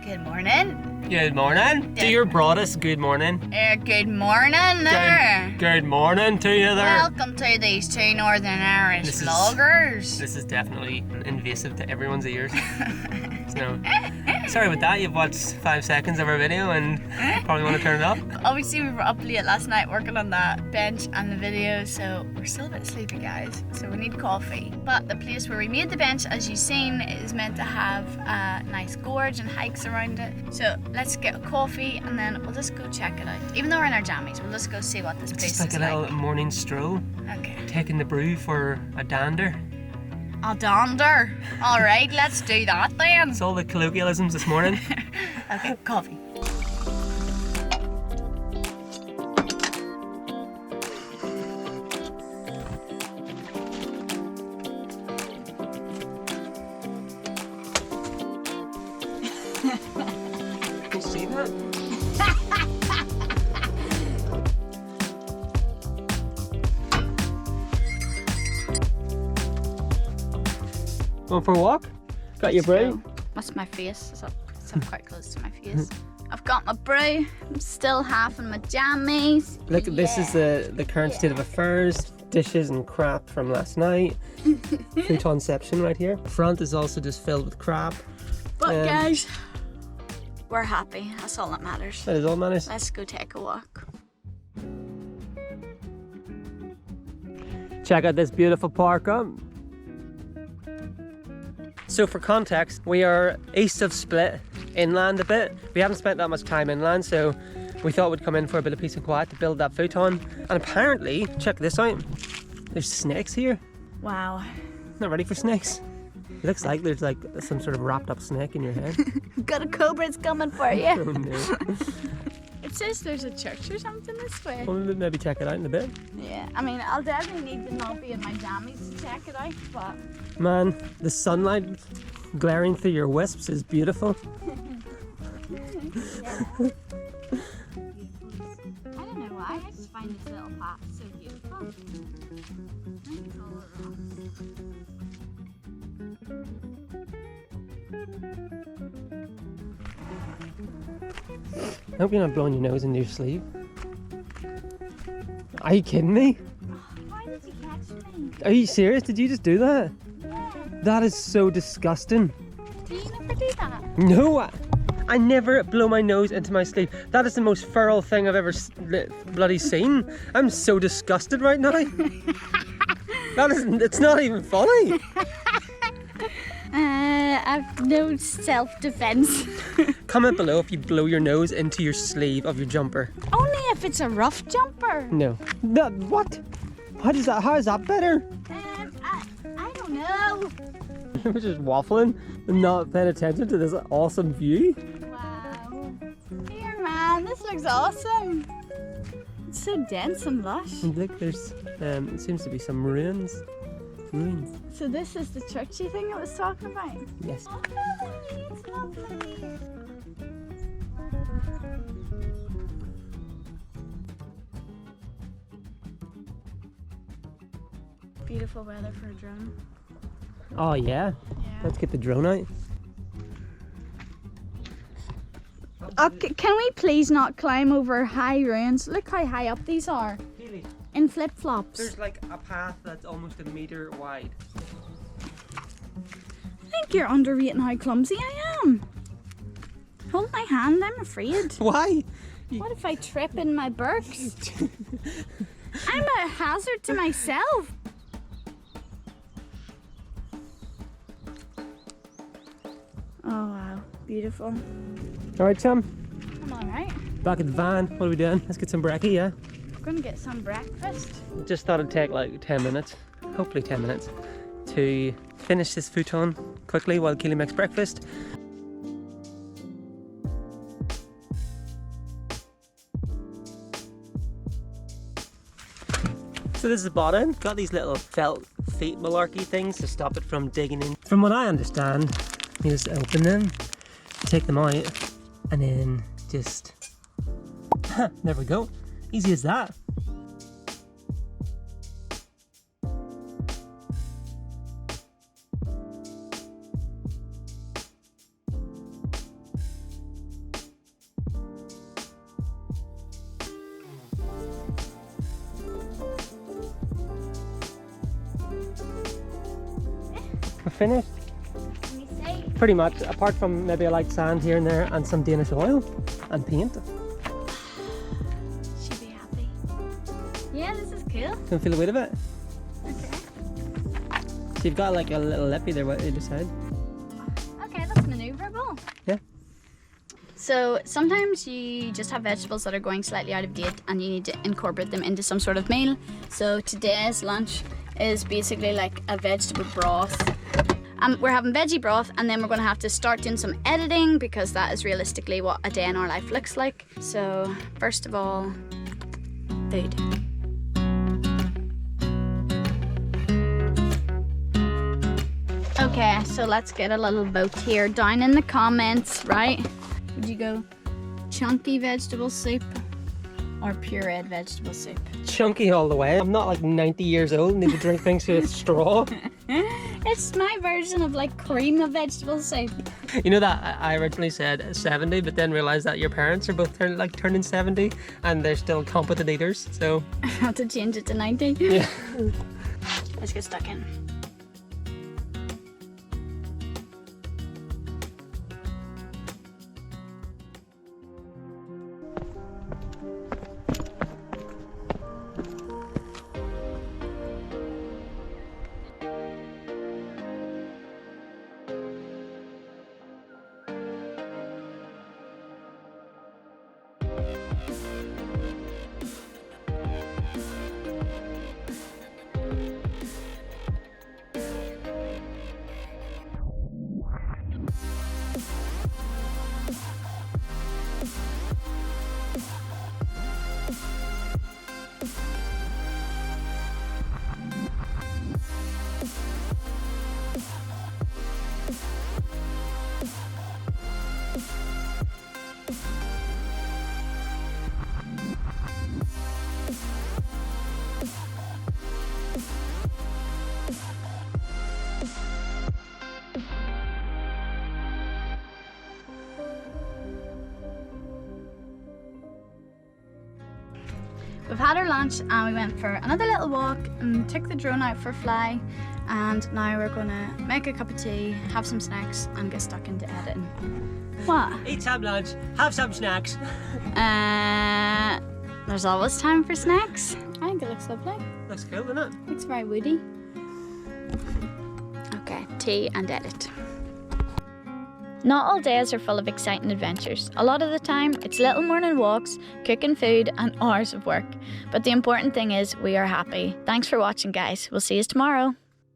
Good morning. Good morning. Do your broadest good morning. Good morning there. Good morning to you there. Welcome to these two Northern Irish vloggers. This is definitely invasive to everyone's ears. So, sorry about that. You've watched 5 seconds of our video and you probably want to turn it off. Obviously we were up late last night working on that bench and the video, so we're still a bit sleepy, guys. So we need coffee. But the place where we made the bench, as you've seen, is meant to have a nice gorge and hikes around it. So let's get a coffee and then we'll just go check it out. Even though we're in our jammies, we'll just go see what this place Just like is a like. little morning stroll. Okay. Taking the brew for a dander. A dander. All right, let's do that then. It's all the colloquialisms this morning. Okay, coffee. Can you see that? Going for a walk? Got your brew? That's my face. It's up quite close to my face. I've got my brew. I'm still half in my jammies. Look, this is the current state of affairs. Dishes and crap from last night. Futonception right here. Front is also just filled with crap. But guys, we're happy. That's all that matters. That is all that matters. Let's go take a walk. Check out this beautiful park up. So for context, we are east of Split, inland a bit. We haven't spent that much time inland, so we thought we'd come in for a bit of peace and quiet to build that futon. And apparently, check this out, there's snakes here. Wow. Not ready for snakes? It looks like there's like some sort of wrapped up snake in your head. Got a cobra's coming for you. Oh no. It says there's a church or something this way. Well, we'll maybe check it out in a bit. Yeah, I mean, I'll definitely need to not be in my jammies to check it out, but... Man, the sunlight glaring through your wisps is beautiful. Yeah. I don't know why, I just find this little path so beautiful. Thanks all I hope you're not blowing your nose into your sleeve. Are you kidding me? Why did you catch me? Are you serious? Did you just do that? Yeah. That is so disgusting. Do you never do that? No, I never blow my nose into my sleeve. That is the most feral thing I've ever bloody seen. I'm so disgusted right now. It's not even funny. I've no self-defense. Comment below if you blow your nose into your sleeve of your jumper. Only if it's a rough jumper. No. What? How is that better? I don't know. We're just waffling and not paying attention to this awesome view. Wow. Here, man, this looks awesome. It's so dense and lush. And look, there's it seems to be some ruins. Ruins. So this is the churchy thing I was talking about? Yes. Oh, lovely, it's lovely. Beautiful weather for a drone. Oh yeah. Let's get the drone out. Okay, can we please not climb over high ruins? Look how high up these are. Keely, In flip-flops. there's like a path that's almost a meter wide. I think you're underrating how clumsy I am. Hold my hand, I'm afraid. Why? What if I trip in my burks? I'm a hazard to myself. Oh wow, beautiful. Alright, chum. I'm alright. Back at the van. What are we doing? Let's get some brekkie, yeah? We're gonna get some breakfast. Just thought it'd take like 10 minutes, hopefully 10 minutes, to finish this futon quickly while Keely makes breakfast. So this is the bottom. Got these little felt feet malarkey things to stop it from digging in. From what I understand, you just open them, take them out, and then just, there we go. Easy as that. finished. Let me see. Pretty much, apart from maybe a light sand here and there and some Danish oil and paint. She'll be happy. Yeah, this is cool. Can feel the weight of it. Okay. So you've got like a little lippy there either side. Okay, that's maneuverable. Yeah. So sometimes you just have vegetables that are going slightly out of date and you need to incorporate them into some sort of meal. So today's lunch is basically like a vegetable broth. We're having veggie broth, and then we're going to have to start doing some editing because that is realistically what a day in our life looks like. So first of all, food. Okay, so let's get a little vote here down in the comments, right? Would you go chunky vegetable soup or pureed vegetable soup? Chunky all the way. I'm not like 90 years old and need to drink things with a straw. It's my version of like cream of vegetable soup. You know that I originally said 70, but then realised that your parents are both turning 70 and they're still competent eaters, so... I have to change it to 90. Yeah. Let's get stuck in. We've had our lunch and we went for another little walk and took the drone out for a fly, and now we're gonna make a cup of tea, have some snacks and get stuck into editing. What? Eat some lunch, have some snacks. There's always time for snacks. I think it looks lovely. Looks cool, doesn't it? Looks very woody. Okay, tea and edit. Not all days are full of exciting adventures. A lot of the time, it's little morning walks, cooking food, and hours of work. But the important thing is we are happy. Thanks for watching, guys. We'll see you tomorrow.